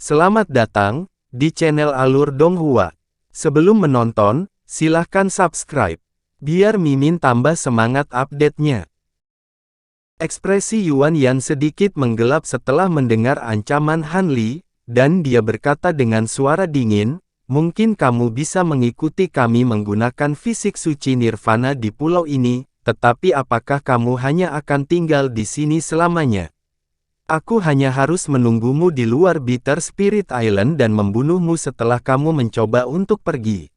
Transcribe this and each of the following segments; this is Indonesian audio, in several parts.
Selamat datang di channel Alur Donghua. Sebelum menonton, silahkan subscribe, biar Mimin tambah semangat update-nya. Ekspresi Yuan Yan sedikit menggelap setelah mendengar ancaman Han Li, dan dia berkata dengan suara dingin, "Mungkin kamu bisa mengikuti kami menggunakan fisik suci nirvana di pulau ini, tetapi apakah kamu hanya akan tinggal di sini selamanya? Aku hanya harus menunggumu di luar Bitter Spirit Island dan membunuhmu setelah kamu mencoba untuk pergi."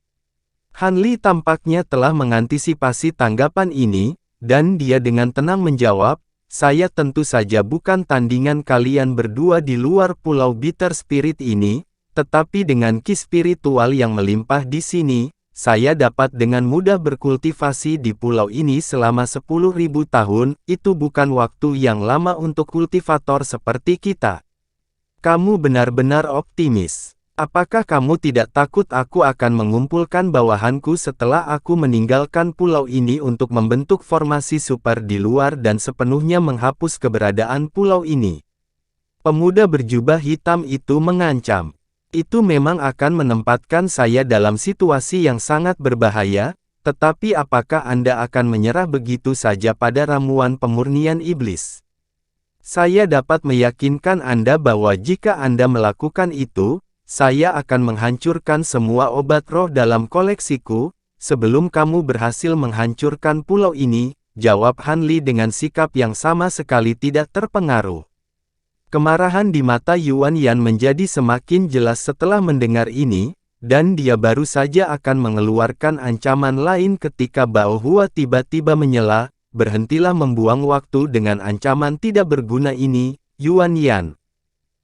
Han Li tampaknya telah mengantisipasi tanggapan ini, dan dia dengan tenang menjawab, "Saya tentu saja bukan tandingan kalian berdua di luar pulau Bitter Spirit ini, tetapi dengan ki spiritual yang melimpah di sini, saya dapat dengan mudah berkultivasi di pulau ini selama 10.000 tahun, itu bukan waktu yang lama untuk kultivator seperti kita." "Kamu benar-benar optimis. Apakah kamu tidak takut aku akan mengumpulkan bawahanku setelah aku meninggalkan pulau ini untuk membentuk formasi super di luar dan sepenuhnya menghapus keberadaan pulau ini?" Pemuda berjubah hitam itu mengancam. "Itu memang akan menempatkan saya dalam situasi yang sangat berbahaya, tetapi apakah Anda akan menyerah begitu saja pada ramuan pemurnian iblis? Saya dapat meyakinkan Anda bahwa jika Anda melakukan itu, saya akan menghancurkan semua obat roh dalam koleksiku, sebelum kamu berhasil menghancurkan pulau ini," jawab Han Li dengan sikap yang sama sekali tidak terpengaruh. Kemarahan di mata Yuan Yan menjadi semakin jelas setelah mendengar ini, dan dia baru saja akan mengeluarkan ancaman lain ketika Bao Hua tiba-tiba menyela, "Berhentilah membuang waktu dengan ancaman tidak berguna ini, Yuan Yan.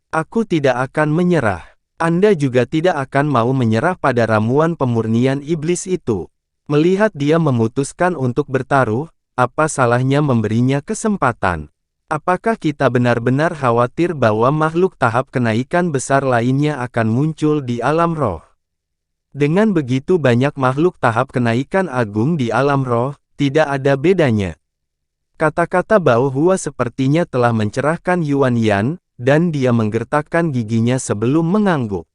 Aku tidak akan menyerah. Anda juga tidak akan mau menyerah pada ramuan pemurnian iblis itu." Melihat dia memutuskan untuk bertaruh, apa salahnya memberinya kesempatan? Apakah kita benar-benar khawatir bahwa makhluk tahap kenaikan besar lainnya akan muncul di alam roh? Dengan begitu banyak makhluk tahap kenaikan agung di alam roh, tidak ada bedanya. Kata-kata Bao Hua sepertinya telah mencerahkan Yuan Yan, dan dia menggertakkan giginya sebelum mengangguk.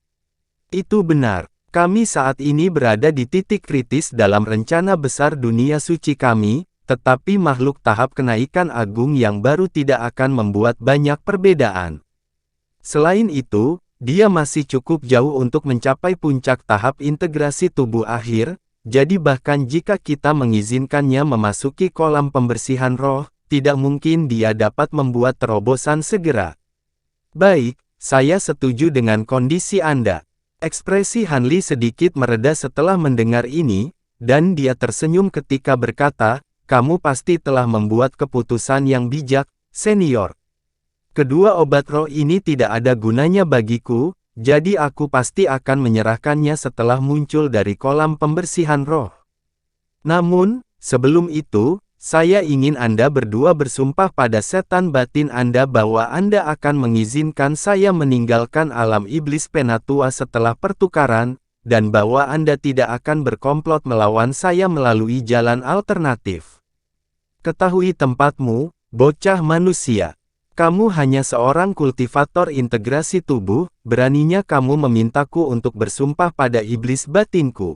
"Itu benar. Kami saat ini berada di titik kritis dalam rencana besar dunia suci kami, tetapi makhluk tahap kenaikan agung yang baru tidak akan membuat banyak perbedaan. Selain itu, dia masih cukup jauh untuk mencapai puncak tahap integrasi tubuh akhir, jadi bahkan jika kita mengizinkannya memasuki kolam pembersihan roh, tidak mungkin dia dapat membuat terobosan segera." "Baik, saya setuju dengan kondisi Anda." Ekspresi Han Li sedikit mereda setelah mendengar ini, dan dia tersenyum ketika berkata, "Kamu pasti telah membuat keputusan yang bijak, senior. Kedua obat roh ini tidak ada gunanya bagiku, jadi aku pasti akan menyerahkannya setelah muncul dari kolam pembersihan roh. Namun, sebelum itu, saya ingin Anda berdua bersumpah pada setan batin Anda bahwa Anda akan mengizinkan saya meninggalkan alam iblis penatua setelah pertukaran, dan bahwa Anda tidak akan berkomplot melawan saya melalui jalan alternatif. Ketahui tempatmu, bocah manusia. Kamu hanya seorang kultivator integrasi tubuh, beraninya kamu memintaku untuk bersumpah pada iblis batinku."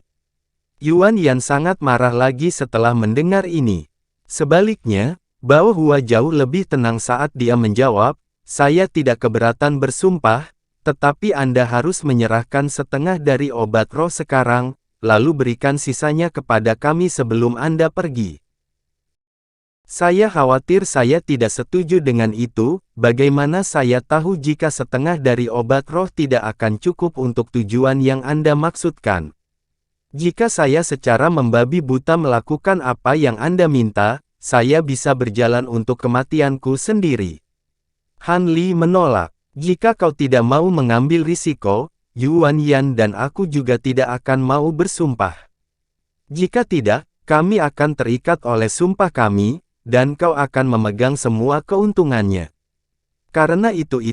Yuan Yan sangat marah lagi setelah mendengar ini. Sebaliknya, Bao Hua jauh lebih tenang saat dia menjawab, "Saya tidak keberatan bersumpah, tetapi Anda harus menyerahkan setengah dari obat roh sekarang, lalu berikan sisanya kepada kami sebelum Anda pergi." "Saya khawatir saya tidak setuju dengan itu. Bagaimana saya tahu jika setengah dari obat roh tidak akan cukup untuk tujuan yang Anda maksudkan? Jika saya secara membabi buta melakukan apa yang Anda minta, saya bisa berjalan untuk kematianku sendiri." Han Li menolak. "Jika kau tidak mau mengambil risiko, Yuan Yan dan aku juga tidak akan mau bersumpah. Jika tidak, kami akan terikat oleh sumpah kami, dan kau akan memegang semua keuntungannya. Karena itu,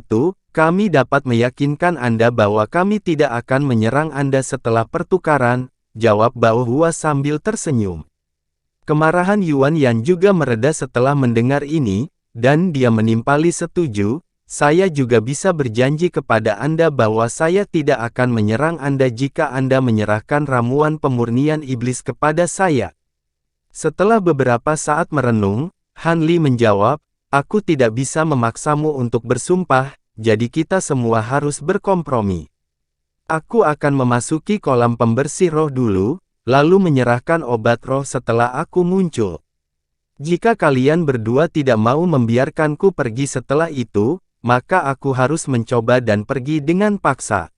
kami dapat meyakinkan Anda bahwa kami tidak akan menyerang Anda setelah pertukaran," jawab Bao Hua sambil tersenyum. Kemarahan Yuan Yan juga mereda setelah mendengar ini, dan dia menimpali setuju, saya juga bisa berjanji kepada Anda bahwa saya tidak akan menyerang Anda jika Anda menyerahkan ramuan pemurnian iblis kepada saya. Setelah beberapa saat merenung, Han Li menjawab, aku tidak bisa memaksamu untuk bersumpah, jadi kita semua harus berkompromi. Aku akan memasuki kolam pembersih roh dulu, lalu menyerahkan obat roh setelah aku muncul. Jika kalian berdua tidak mau membiarkanku pergi setelah itu, maka aku harus mencoba dan pergi dengan paksa.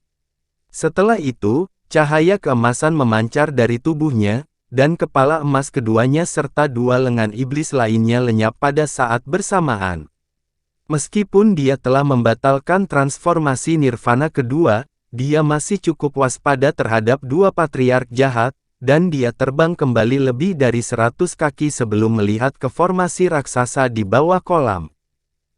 Setelah itu, cahaya keemasan memancar dari tubuhnya, dan kepala emas keduanya serta dua lengan iblis lainnya lenyap pada saat bersamaan. Meskipun dia telah membatalkan transformasi nirvana kedua, dia masih cukup waspada terhadap dua patriark jahat, dan dia terbang kembali lebih dari 100 kaki sebelum melihat ke formasi raksasa di bawah kolam.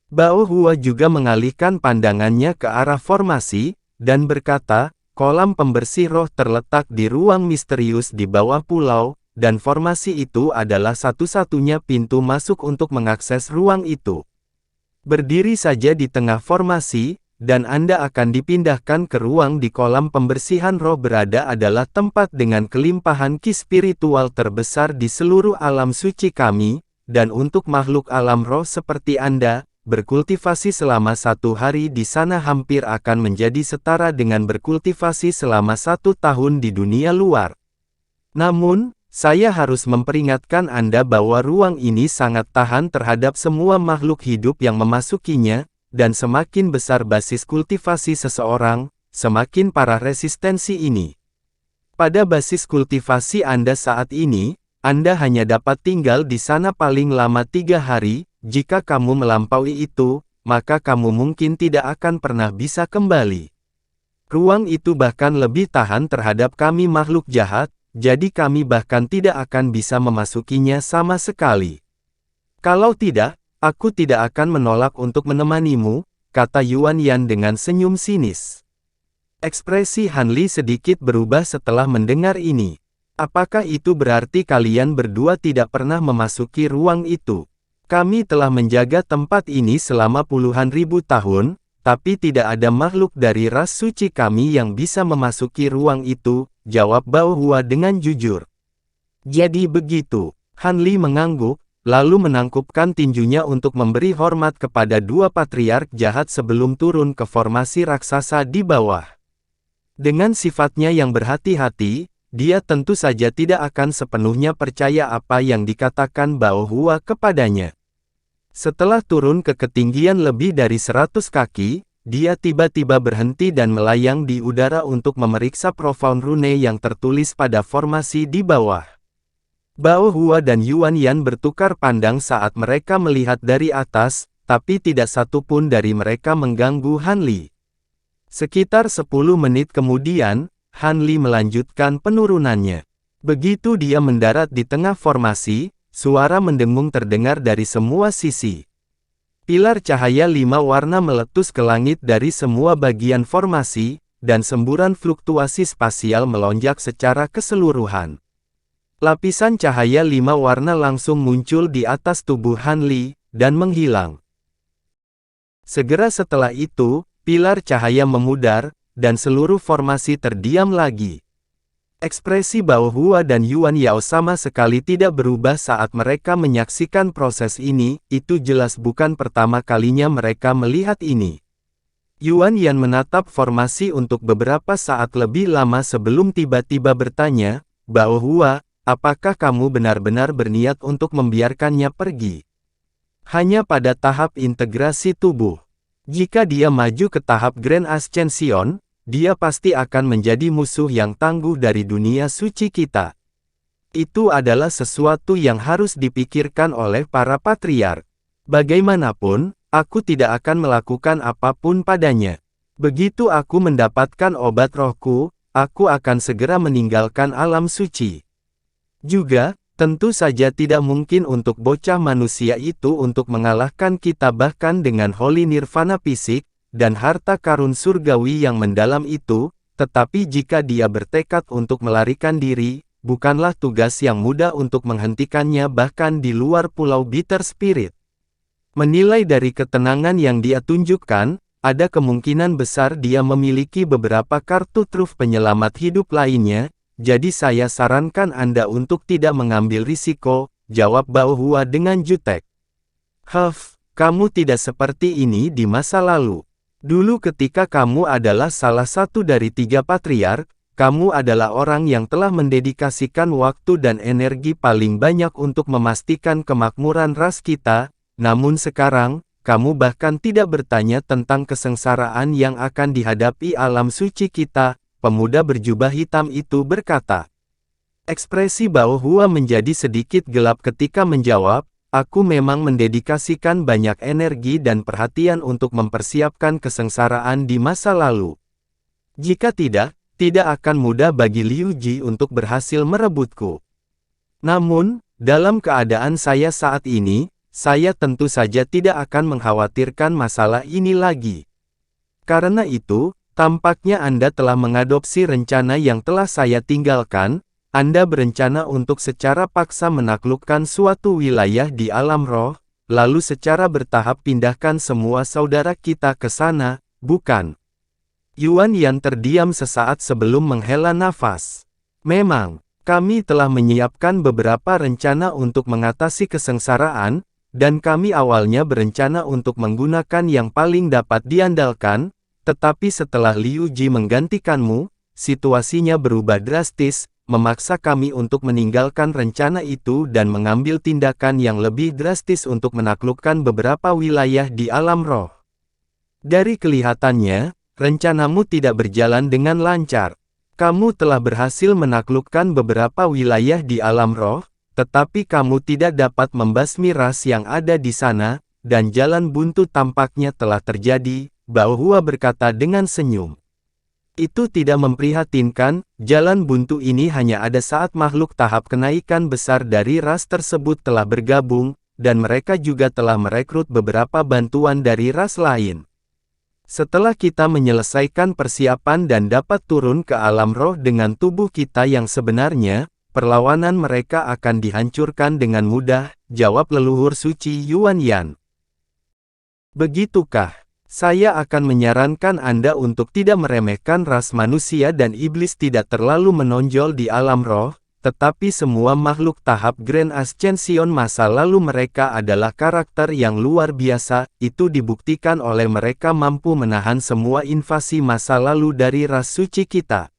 Bao Hua juga mengalihkan pandangannya ke arah formasi, dan berkata, kolam pembersih roh terletak di ruang misterius di bawah pulau, dan formasi itu adalah satu-satunya pintu masuk untuk mengakses ruang itu. Berdiri saja di tengah formasi, dan Anda akan dipindahkan ke ruang di kolam pembersihan roh berada adalah tempat dengan kelimpahan ki spiritual terbesar di seluruh alam suci kami, dan untuk makhluk alam roh seperti Anda, berkultivasi selama 1 hari di sana hampir akan menjadi setara dengan berkultivasi selama 1 tahun di dunia luar. Namun, saya harus memperingatkan Anda bahwa ruang ini sangat tahan terhadap semua makhluk hidup yang memasukinya, dan semakin besar basis kultivasi seseorang, semakin parah resistensi ini. Pada basis kultivasi Anda saat ini, Anda hanya dapat tinggal di sana paling lama 3 hari, jika kamu melampaui itu, maka kamu mungkin tidak akan pernah bisa kembali. Ruang itu bahkan lebih tahan terhadap kami makhluk jahat, jadi kami bahkan tidak akan bisa memasukinya sama sekali. Kalau tidak, aku tidak akan menolak untuk menemanimu, kata Yuan Yan dengan senyum sinis. Ekspresi Han Li sedikit berubah setelah mendengar ini. Apakah itu berarti kalian berdua tidak pernah memasuki ruang itu? Kami telah menjaga tempat ini selama puluhan ribu tahun, tapi tidak ada makhluk dari ras suci kami yang bisa memasuki ruang itu, jawab Bao Hua dengan jujur. Jadi begitu, Han Li mengangguk, lalu menangkupkan tinjunya untuk memberi hormat kepada dua patriark jahat sebelum turun ke formasi raksasa di bawah. Dengan sifatnya yang berhati-hati, dia tentu saja tidak akan sepenuhnya percaya apa yang dikatakan Bao Hua kepadanya. Setelah turun ke ketinggian lebih dari 100 kaki, dia tiba-tiba berhenti dan melayang di udara untuk memeriksa profound rune yang tertulis pada formasi di bawah. Bao Hua dan Yuan Yan bertukar pandang saat mereka melihat dari atas, tapi tidak satu pun dari mereka mengganggu Han Li. Sekitar 10 menit kemudian, Han Li melanjutkan penurunannya. Begitu dia mendarat di tengah formasi, suara mendengung terdengar dari semua sisi. Pilar cahaya 5 warna meletus ke langit dari semua bagian formasi, dan semburan fluktuasi spasial melonjak secara keseluruhan. Lapisan cahaya 5 warna langsung muncul di atas tubuh Han Li, dan menghilang. Segera setelah itu, pilar cahaya memudar, dan seluruh formasi terdiam lagi. Ekspresi Bao Hua dan Yuan Yao sama sekali tidak berubah saat mereka menyaksikan proses ini, itu jelas bukan pertama kalinya mereka melihat ini. Yuan Yan menatap formasi untuk beberapa saat lebih lama sebelum tiba-tiba bertanya, Bao Hua, apakah kamu benar-benar berniat untuk membiarkannya pergi? Hanya pada tahap integrasi tubuh. Jika dia maju ke tahap Grand Ascension, dia pasti akan menjadi musuh yang tangguh dari dunia suci kita. Itu adalah sesuatu yang harus dipikirkan oleh para patriark. Bagaimanapun, aku tidak akan melakukan apapun padanya. Begitu aku mendapatkan obat rohku, aku akan segera meninggalkan alam suci. Juga, tentu saja tidak mungkin untuk bocah manusia itu untuk mengalahkan kita bahkan dengan Holy Nirvana fisik, dan harta karun surgawi yang mendalam itu, tetapi jika dia bertekad untuk melarikan diri, bukanlah tugas yang mudah untuk menghentikannya bahkan di luar pulau Bitter Spirit. Menilai dari ketenangan yang dia tunjukkan, ada kemungkinan besar dia memiliki beberapa kartu truf penyelamat hidup lainnya, jadi saya sarankan Anda untuk tidak mengambil risiko, jawab Bao Hua dengan jutek. Kamu tidak seperti ini di masa lalu. Dulu ketika kamu adalah salah satu dari 3 patriark, kamu adalah orang yang telah mendedikasikan waktu dan energi paling banyak untuk memastikan kemakmuran ras kita, namun sekarang, kamu bahkan tidak bertanya tentang kesengsaraan yang akan dihadapi alam suci kita, pemuda berjubah hitam itu berkata. Ekspresi Bao Hua menjadi sedikit gelap ketika menjawab, aku memang mendedikasikan banyak energi dan perhatian untuk mempersiapkan kesengsaraan di masa lalu. Jika tidak akan mudah bagi Liu Ji untuk berhasil merebutku. Namun, dalam keadaan saya saat ini, saya tentu saja tidak akan mengkhawatirkan masalah ini lagi. Karena itu, tampaknya Anda telah mengadopsi rencana yang telah saya tinggalkan. Anda berencana untuk secara paksa menaklukkan suatu wilayah di alam roh, lalu secara bertahap pindahkan semua saudara kita ke sana, bukan? Yuan Yan terdiam sesaat sebelum menghela nafas. Memang, kami telah menyiapkan beberapa rencana untuk mengatasi kesengsaraan, dan kami awalnya berencana untuk menggunakan yang paling dapat diandalkan, tetapi setelah Liu Ji menggantikanmu, situasinya berubah drastis, memaksa kami untuk meninggalkan rencana itu dan mengambil tindakan yang lebih drastis untuk menaklukkan beberapa wilayah di alam roh. Dari kelihatannya, rencanamu tidak berjalan dengan lancar. Kamu telah berhasil menaklukkan beberapa wilayah di alam roh, tetapi kamu tidak dapat membasmi ras yang ada di sana, dan jalan buntu tampaknya telah terjadi, Bao Hua berkata dengan senyum. Itu tidak memprihatinkan, jalan buntu ini hanya ada saat makhluk tahap kenaikan besar dari ras tersebut telah bergabung, dan mereka juga telah merekrut beberapa bantuan dari ras lain. Setelah kita menyelesaikan persiapan dan dapat turun ke alam roh dengan tubuh kita yang sebenarnya, perlawanan mereka akan dihancurkan dengan mudah, jawab leluhur suci Yuan Yan. Begitukah? Saya akan menyarankan Anda untuk tidak meremehkan ras manusia dan iblis tidak terlalu menonjol di alam roh, tetapi semua makhluk tahap Grand Ascension masa lalu mereka adalah karakter yang luar biasa, itu dibuktikan oleh mereka mampu menahan semua invasi masa lalu dari ras suci kita.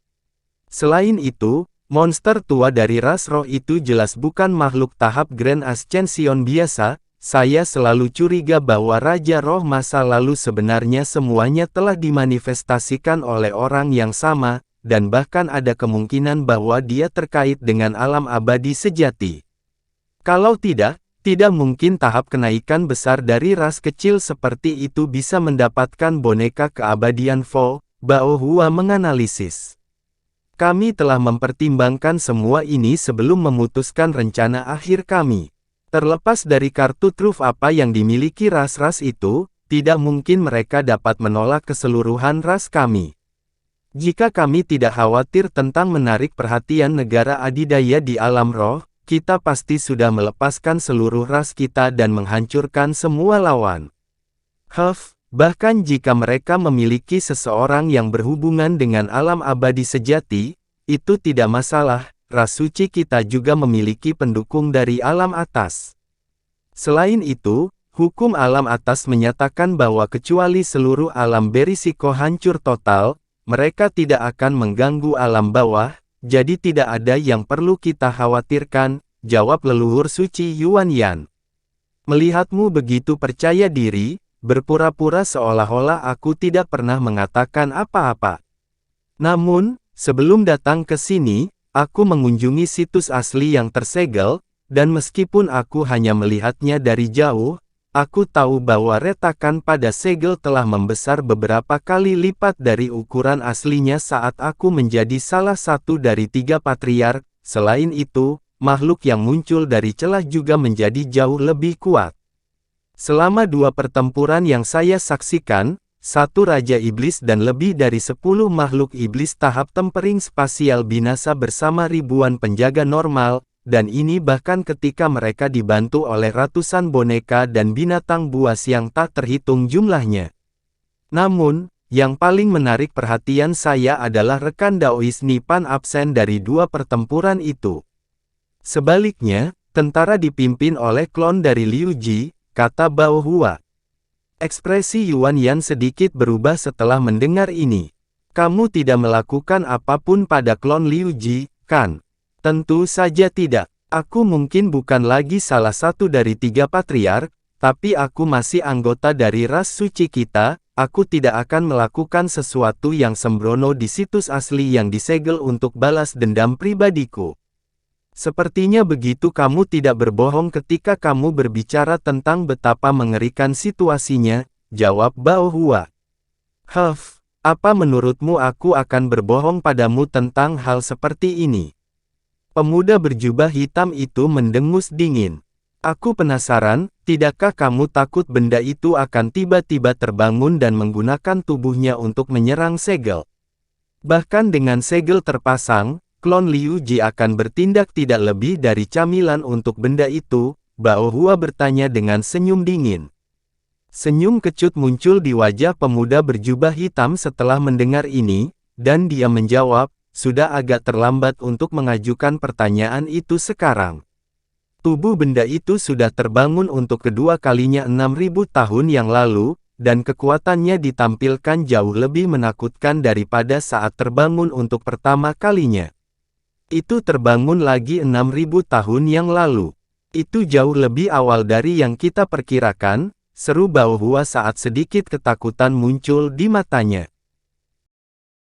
Selain itu, monster tua dari ras roh itu jelas bukan makhluk tahap Grand Ascension biasa. Saya selalu curiga bahwa Raja Roh masa lalu sebenarnya semuanya telah dimanifestasikan oleh orang yang sama, dan bahkan ada kemungkinan bahwa dia terkait dengan alam abadi sejati. Kalau tidak mungkin tahap kenaikan besar dari ras kecil seperti itu bisa mendapatkan boneka keabadian Vo, Bao Hua menganalisis. Kami telah mempertimbangkan semua ini sebelum memutuskan rencana akhir kami. Terlepas dari kartu truf apa yang dimiliki ras-ras itu, tidak mungkin mereka dapat menolak keseluruhan ras kami. Jika kami tidak khawatir tentang menarik perhatian negara adidaya di alam roh, kita pasti sudah melepaskan seluruh ras kita dan menghancurkan semua lawan. Bahkan jika mereka memiliki seseorang yang berhubungan dengan alam abadi sejati, itu tidak masalah. Ras suci kita juga memiliki pendukung dari alam atas. Selain itu, hukum alam atas menyatakan bahwa kecuali seluruh alam berisiko hancur total, mereka tidak akan mengganggu alam bawah, jadi tidak ada yang perlu kita khawatirkan, jawab leluhur suci Yuan Yan. Melihatmu begitu percaya diri, berpura-pura seolah-olah aku tidak pernah mengatakan apa-apa. Namun, sebelum datang ke sini, aku mengunjungi situs asli yang tersegel, dan meskipun aku hanya melihatnya dari jauh, aku tahu bahwa retakan pada segel telah membesar beberapa kali lipat dari ukuran aslinya saat aku menjadi salah satu dari 3 patriark. Selain itu, makhluk yang muncul dari celah juga menjadi jauh lebih kuat. Selama 2 pertempuran yang saya saksikan, 1 Raja Iblis dan lebih dari 10 makhluk iblis tahap tempering spasial binasa bersama ribuan penjaga normal, dan ini bahkan ketika mereka dibantu oleh ratusan boneka dan binatang buas yang tak terhitung jumlahnya. Namun, yang paling menarik perhatian saya adalah rekan Daois Nipan absen dari dua pertempuran itu. Sebaliknya, tentara dipimpin oleh klon dari Liu Ji, kata Bao Hua. Ekspresi Yuan Yan sedikit berubah setelah mendengar ini. Kamu tidak melakukan apapun pada klon Liu Ji, kan? Tentu saja tidak. Aku mungkin bukan lagi salah satu dari 3 patriark, tapi aku masih anggota dari ras suci kita. Aku tidak akan melakukan sesuatu yang sembrono di situs asli yang disegel untuk balas dendam pribadiku. Sepertinya begitu kamu tidak berbohong ketika kamu berbicara tentang betapa mengerikan situasinya, jawab Bao Hua. Apa menurutmu aku akan berbohong padamu tentang hal seperti ini? Pemuda berjubah hitam itu mendengus dingin. Aku penasaran, tidakkah kamu takut benda itu akan tiba-tiba terbangun dan menggunakan tubuhnya untuk menyerang segel? Bahkan dengan segel terpasang, klon Liu Ji akan bertindak tidak lebih dari camilan untuk benda itu, Bao Hua bertanya dengan senyum dingin. Senyum kecut muncul di wajah pemuda berjubah hitam setelah mendengar ini, dan dia menjawab, sudah agak terlambat untuk mengajukan pertanyaan itu sekarang. Tubuh benda itu sudah terbangun untuk kedua kalinya 6.000 tahun yang lalu, dan kekuatannya ditampilkan jauh lebih menakutkan daripada saat terbangun untuk pertama kalinya. Itu terbangun lagi 6.000 tahun yang lalu. Itu jauh lebih awal dari yang kita perkirakan, seru Bao Hua saat sedikit ketakutan muncul di matanya.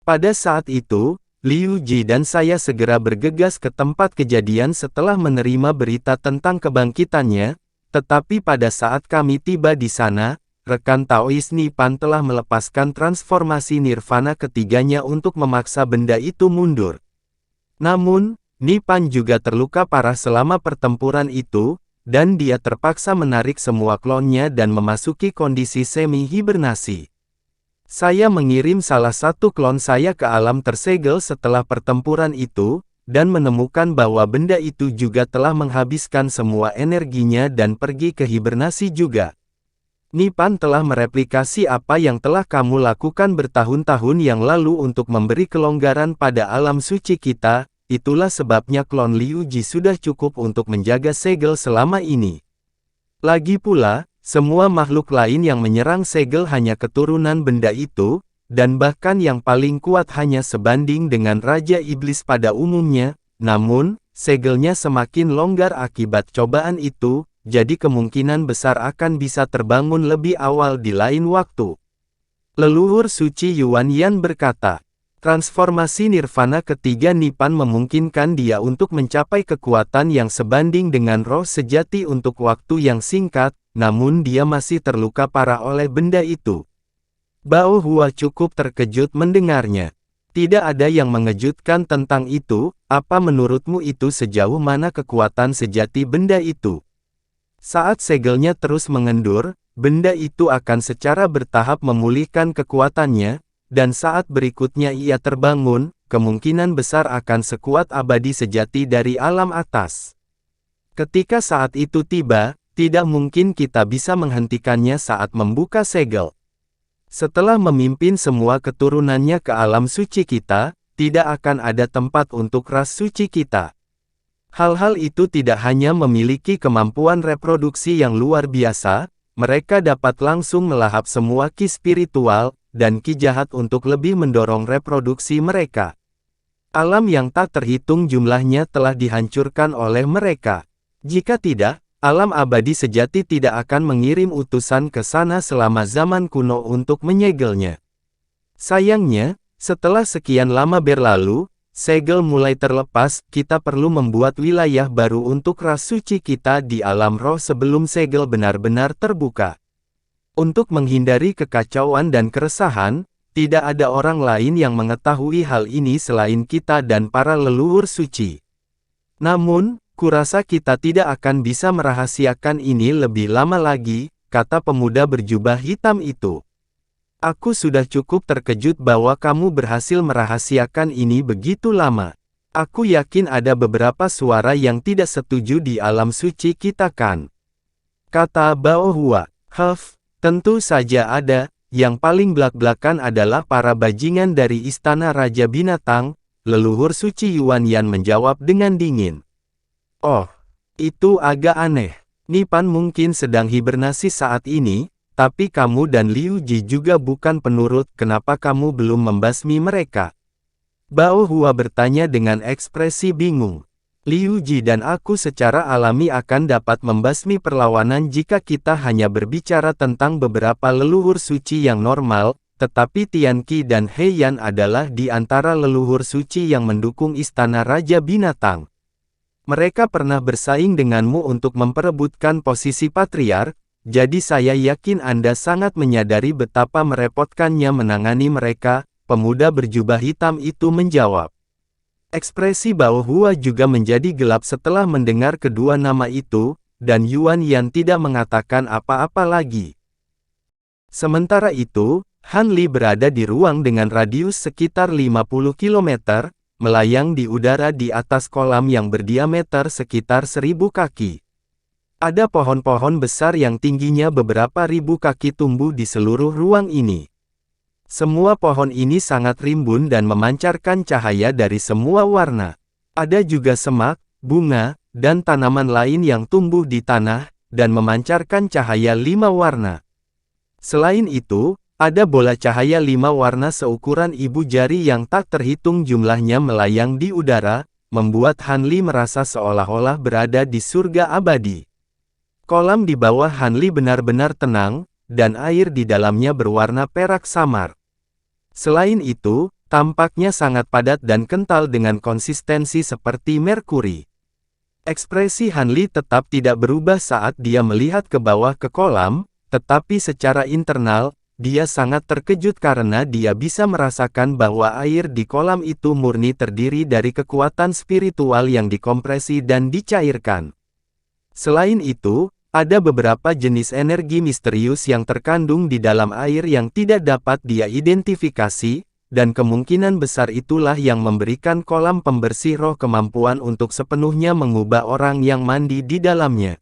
Pada saat itu, Liu Ji dan saya segera bergegas ke tempat kejadian setelah menerima berita tentang kebangkitannya, tetapi pada saat kami tiba di sana, rekan Taois Nipan telah melepaskan transformasi nirvana ketiganya untuk memaksa benda itu mundur. Namun, Nipan juga terluka parah selama pertempuran itu, dan dia terpaksa menarik semua klonnya dan memasuki kondisi semi-hibernasi. Saya mengirim salah satu klon saya ke alam tersegel setelah pertempuran itu, dan menemukan bahwa benda itu juga telah menghabiskan semua energinya dan pergi ke hibernasi juga. Nipan telah mereplikasi apa yang telah kamu lakukan bertahun-tahun yang lalu untuk memberi kelonggaran pada alam suci kita. Itulah sebabnya klon Liu Ji sudah cukup untuk menjaga segel selama ini. Lagi pula, semua makhluk lain yang menyerang segel hanya keturunan benda itu, dan bahkan yang paling kuat hanya sebanding dengan Raja Iblis pada umumnya. Namun, segelnya semakin longgar akibat cobaan itu, jadi kemungkinan besar akan bisa terbangun lebih awal di lain waktu. Leluhur suci Yuan Yan berkata. Transformasi nirvana ketiga Nipan memungkinkan dia untuk mencapai kekuatan yang sebanding dengan roh sejati untuk waktu yang singkat, namun dia masih terluka parah oleh benda itu. Bao Hua cukup terkejut mendengarnya. Tidak ada yang mengejutkan tentang itu, apa menurutmu itu sejauh mana kekuatan sejati benda itu? Saat segelnya terus mengendur, benda itu akan secara bertahap memulihkan kekuatannya, dan saat berikutnya ia terbangun, kemungkinan besar akan sekuat abadi sejati dari alam atas. Ketika saat itu tiba, tidak mungkin kita bisa menghentikannya saat membuka segel. Setelah memimpin semua keturunannya ke alam suci kita, tidak akan ada tempat untuk ras suci kita. Hal-hal itu tidak hanya memiliki kemampuan reproduksi yang luar biasa, mereka dapat langsung melahap semua ki spiritual, dan ki jahat untuk lebih mendorong reproduksi mereka. Alam yang tak terhitung jumlahnya telah dihancurkan oleh mereka. Jika tidak, alam abadi sejati tidak akan mengirim utusan ke sana selama zaman kuno untuk menyegelnya. Sayangnya, setelah sekian lama berlalu, segel mulai terlepas, kita perlu membuat wilayah baru untuk ras suci kita di alam roh sebelum segel benar-benar terbuka. Untuk menghindari kekacauan dan keresahan, tidak ada orang lain yang mengetahui hal ini selain kita dan para leluhur suci. Namun, kurasa kita tidak akan bisa merahasiakan ini lebih lama lagi, kata pemuda berjubah hitam itu. Aku sudah cukup terkejut bahwa kamu berhasil merahasiakan ini begitu lama. Aku yakin ada beberapa suara yang tidak setuju di alam suci kita kan? Kata Bao Hua. Tentu saja ada. Yang paling belak-belakan adalah para bajingan dari Istana Raja Binatang, leluhur suci Yuan Yan menjawab dengan dingin. Oh, itu agak aneh. Nipan mungkin sedang hibernasi saat ini, tapi kamu dan Liu Ji juga bukan penurut, kenapa kamu belum membasmi mereka? Bao Hua bertanya dengan ekspresi bingung. Liu Ji dan aku secara alami akan dapat membasmi perlawanan jika kita hanya berbicara tentang beberapa leluhur suci yang normal, tetapi Tian Qi dan He Yan adalah di antara leluhur suci yang mendukung Istana Raja Binatang. Mereka pernah bersaing denganmu untuk memperebutkan posisi patriark, jadi saya yakin Anda sangat menyadari betapa merepotkannya menangani mereka, pemuda berjubah hitam itu menjawab. Ekspresi Bao Hua juga menjadi gelap setelah mendengar kedua nama itu, dan Yuan Yan tidak mengatakan apa-apa lagi. Sementara itu, Han Li berada di ruang dengan radius sekitar 50 km, melayang di udara di atas kolam yang berdiameter sekitar 1000 kaki. Ada pohon-pohon besar yang tingginya beberapa ribu kaki tumbuh di seluruh ruang ini. Semua pohon ini sangat rimbun dan memancarkan cahaya dari semua warna. Ada juga semak, bunga, dan tanaman lain yang tumbuh di tanah, dan memancarkan cahaya 5 warna. Selain itu, ada bola cahaya 5 warna seukuran ibu jari yang tak terhitung jumlahnya melayang di udara, membuat Han Li merasa seolah-olah berada di surga abadi. Kolam di bawah Han Li benar-benar tenang, dan air di dalamnya berwarna perak samar. Selain itu, tampaknya sangat padat dan kental dengan konsistensi seperti merkuri. Ekspresi Han Li tetap tidak berubah saat dia melihat ke bawah ke kolam, tetapi secara internal, dia sangat terkejut karena dia bisa merasakan bahwa air di kolam itu murni terdiri dari kekuatan spiritual yang dikompresi dan dicairkan. Selain itu, ada beberapa jenis energi misterius yang terkandung di dalam air yang tidak dapat dia identifikasi, dan kemungkinan besar itulah yang memberikan kolam pembersih roh kemampuan untuk sepenuhnya mengubah orang yang mandi di dalamnya.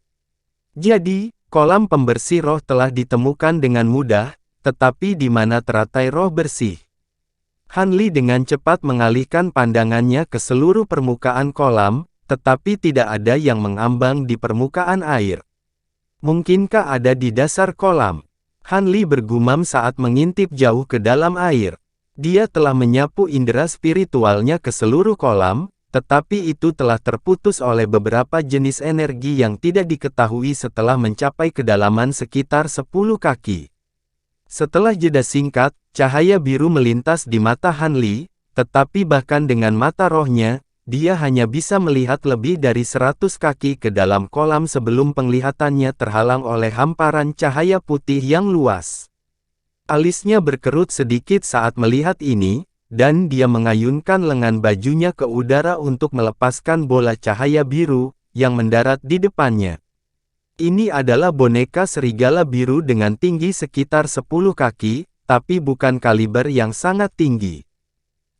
Jadi, kolam pembersih roh telah ditemukan dengan mudah, tetapi di mana teratai roh bersih? Han Li dengan cepat mengalihkan pandangannya ke seluruh permukaan kolam, tetapi tidak ada yang mengambang di permukaan air. Mungkinkah ada di dasar kolam? Han Li bergumam saat mengintip jauh ke dalam air. Dia telah menyapu indera spiritualnya ke seluruh kolam, tetapi itu telah terputus oleh beberapa jenis energi yang tidak diketahui setelah mencapai kedalaman sekitar 10 kaki. Setelah jeda singkat, cahaya biru melintas di mata Han Li, tetapi bahkan dengan mata rohnya, dia hanya bisa melihat lebih dari 100 kaki ke dalam kolam sebelum penglihatannya terhalang oleh hamparan cahaya putih yang luas. Alisnya berkerut sedikit saat melihat ini, dan dia mengayunkan lengan bajunya ke udara untuk melepaskan bola cahaya biru, yang mendarat di depannya. Ini adalah boneka serigala biru dengan tinggi sekitar 10 kaki, tapi bukan kaliber yang sangat tinggi.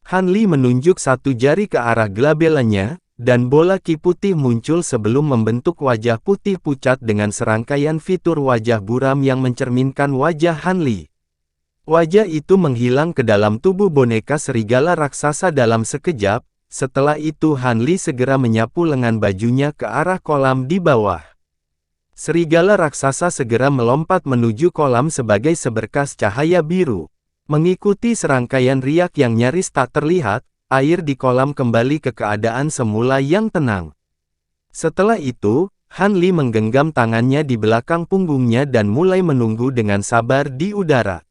Han Li menunjuk satu jari ke arah glabelanya, dan bola ki putih muncul sebelum membentuk wajah putih pucat dengan serangkaian fitur wajah buram yang mencerminkan wajah Han Li. Wajah itu menghilang ke dalam tubuh boneka serigala raksasa dalam sekejap, setelah itu Han Li segera menyapu lengan bajunya ke arah kolam di bawah. Serigala raksasa segera melompat menuju kolam sebagai seberkas cahaya biru. Mengikuti serangkaian riak yang nyaris tak terlihat, air di kolam kembali ke keadaan semula yang tenang. Setelah itu, Han Li menggenggam tangannya di belakang punggungnya dan mulai menunggu dengan sabar di udara.